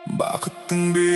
бақыттың бе?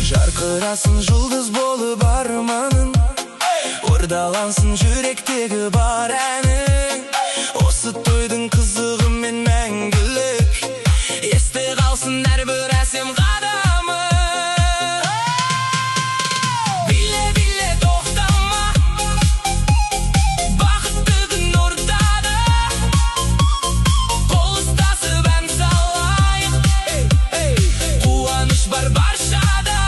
Жарқырасың жұлдыз болып арманың, ордалансын жүректегі бар әнің. Осы тойдың қызығы мен мәңгілік, есте қалсын әрбір әсем қадамы. Биле, биле, тоқтама, бақытты күн ортада, қол ұстасып ән салайық, қуаныш бар баршада.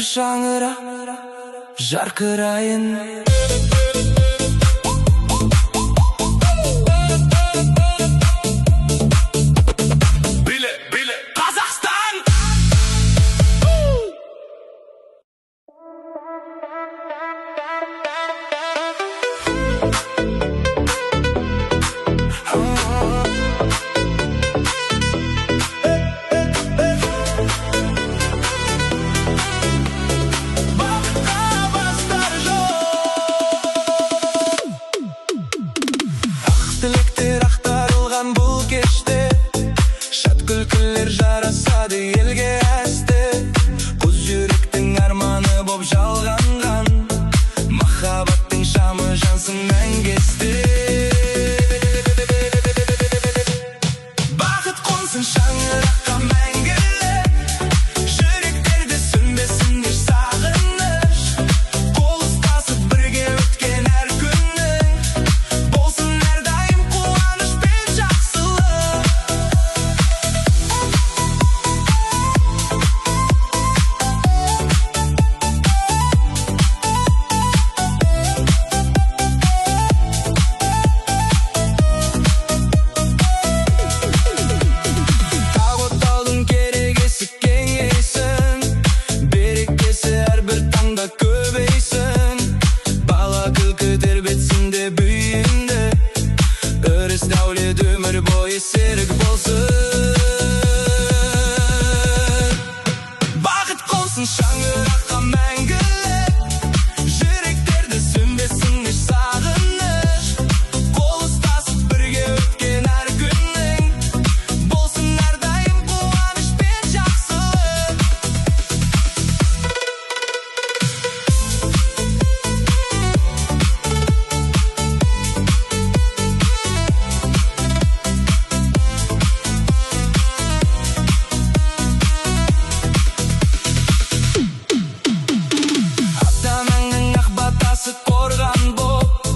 шаңырақ жарқырайын. Қазақстан! Тілектер ақтарылған бұл кеште, шат күлкілер жарасады елге әсте. Қыз жүректің арманы боп жалғанған, махаббаттың шамы жансын мәңгесте. Бақыт қонсын шаңыраққа мәңгілік, жүректерде сөнбесін еш сағыныш. Қол ұстасып бірге өткен әр күнің, болсын әрдайым қуаныш пен жақсылық. Тау таудың керегесі кеңейсін, берекесі әрбір таңда көбейсін. Бала күлкі тербетсінде бүйінді, өріс дәулет өмір бойы серік болсын. Бақыт қонсын шаңыраққа мәңгілік, жүректерде сөнбесін еш сағыныш. Қол ұстасып бірге өткен әр күнің, болсын әрдайым қуаныш пен жақсылық. Ата-анаңның ақ батасы қорған боп,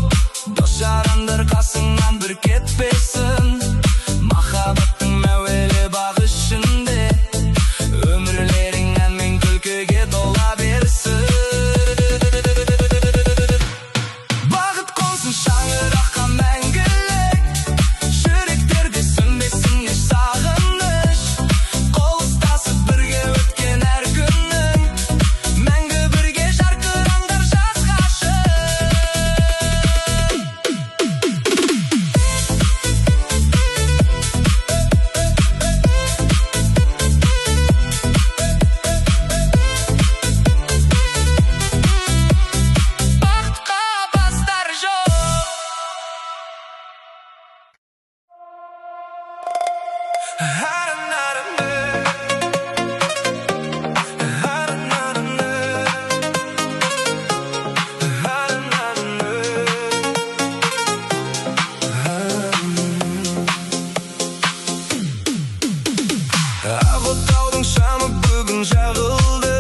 дос жарандар қасыңнан бір кетпесін. Махаббаттың мәуелі бақ ішінде, өмірлерің ән мен күлкіге тола берсін. Бақыт қонсын шаңыраққа мәңгілік, жүректерде сөнбесін еш сағыныш. Қол ұстасып бірге өткен әр күнің, мәңгі бірге жарқыраңдар жаз ғашық. Бақытқа бастар жол. Ақ отаудың шамы бүгін жағылды,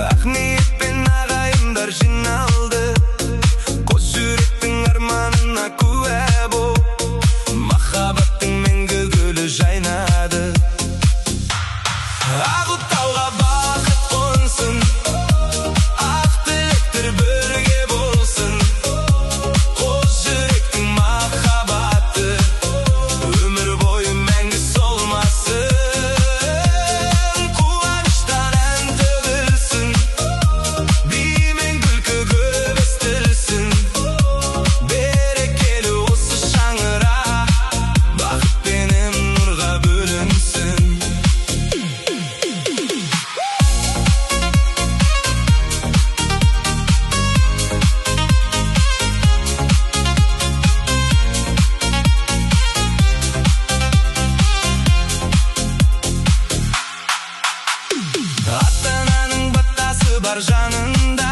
ақ ниет пен ағайындар жиналды. Қос жүректің арманына куә боп, махаббаттың мәңгі гүлі жайнады. Ақ отауға бақыт қонсын, ақ тілектер бірге болсын. Қос жүректің махаббаты, өмір бойы мәңгі солмасын. Қуаныштан ән төгілсін, би мен күлкі көп естілсін. Берекелі осы шаңырақ, бақыт пенен нұрға бөлінсін. Ата-ананың батасы бар жанында,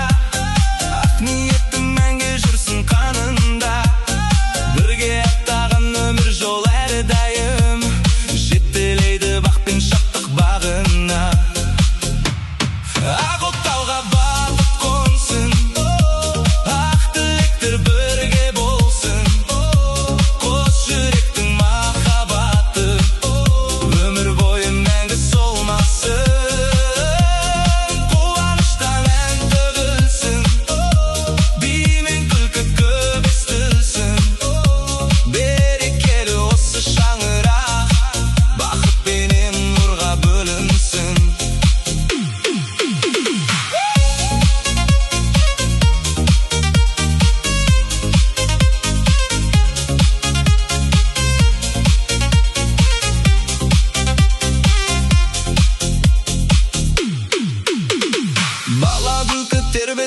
ақ ниеттің мәңгі жүрсін қанында. Бірге аттаған өмір жол әрдайым, жетелейді бақ пен шаттық бағына. Ақ отауға бақыт қонсын, ақ тілектер бірге болсын. Қос жүректің махаббаты, өмір бойы мәңгі солмасын. Қуаныштан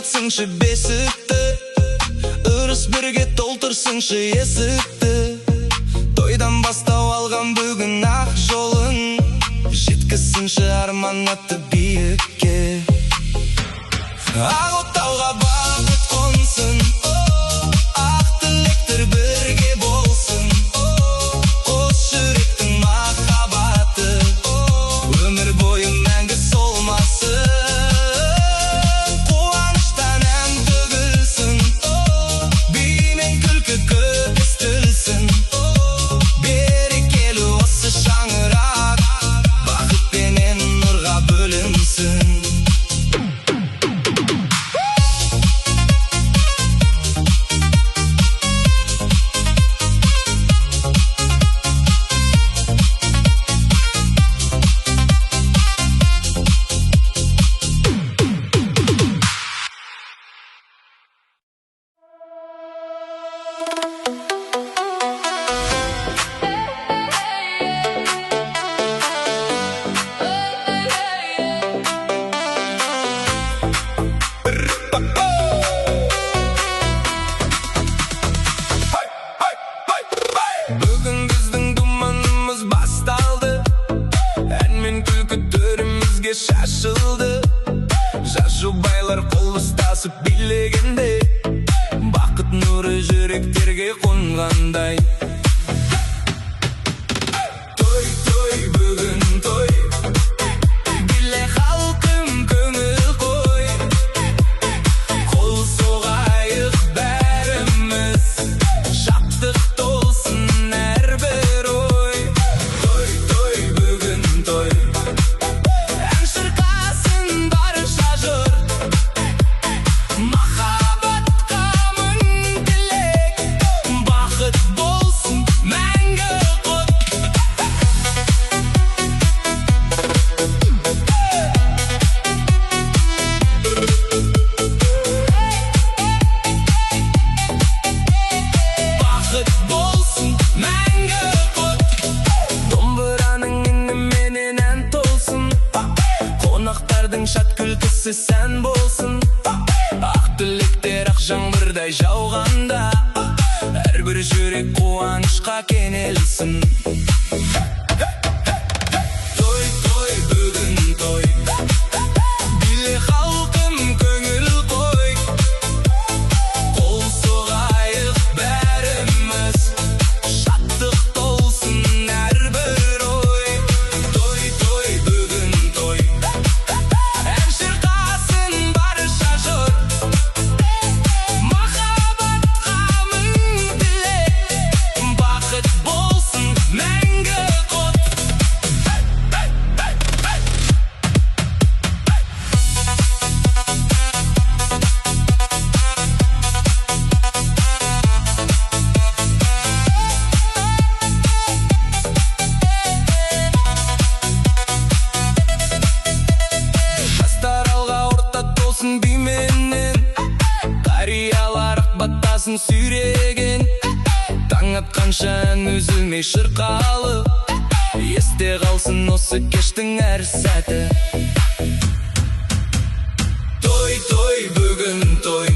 айтсыншы бесікті, ырыс бірге толтырсыншы есікті. Тойдан бастау алған бүгін ақ жолын, жеткізсінші арман атты биікке. Ақ отауға бақыт қонсын, ақ тілектер бірге болсын. Қос жүректің махаббаты өмір бойы мәңгі солмасын. Қуаныштан ән төгілсін, би мен күлкі көп естілсін. Берекелі осы шаңырақ бақыт пенен нұрға бөлінсін. Бүгін біздің думанымыз басталды, ән мен күлкі төрімізге шашылды. Жас жұбайлар қол ұстасып билегенде, бақыт нұры жүректерге қонғандай. Той, той, бүгін той, биле халқым көңіл қой. Қол соғайық бәріміз, шаттық толсын әрбір ой. Той, той, бүгін той, ән шырқасын барша жұрт. Махаббатқа мың тілек, бақыт болсын мәңгі құт. Бақыт болсын мәңгі құт. Домбыраның үніменен ән толсын, қонақтардың шат күлкісі сән болсын. Ақ тілектер ақ жаңбырдай жауғанда, әрбір жүрек қуанышқа кенелсін. Той, той, бүгін той, биле халқым көңіл қой. Қол соғайық бәріміз, шаттық толсын әрбір ой. Той, той, бүгін той, ән шырқасын барша жұрт. Махаббатқа мың тілек, бақыт болсын мәңгі құт. Жастар алға ортақ болсын бименен, қариялар ақ баттасын сүйреген. Таң атқанша ән үзілмей шырқалып, есте қалсын осы кештің әр сәті. Той, той, бүгін той,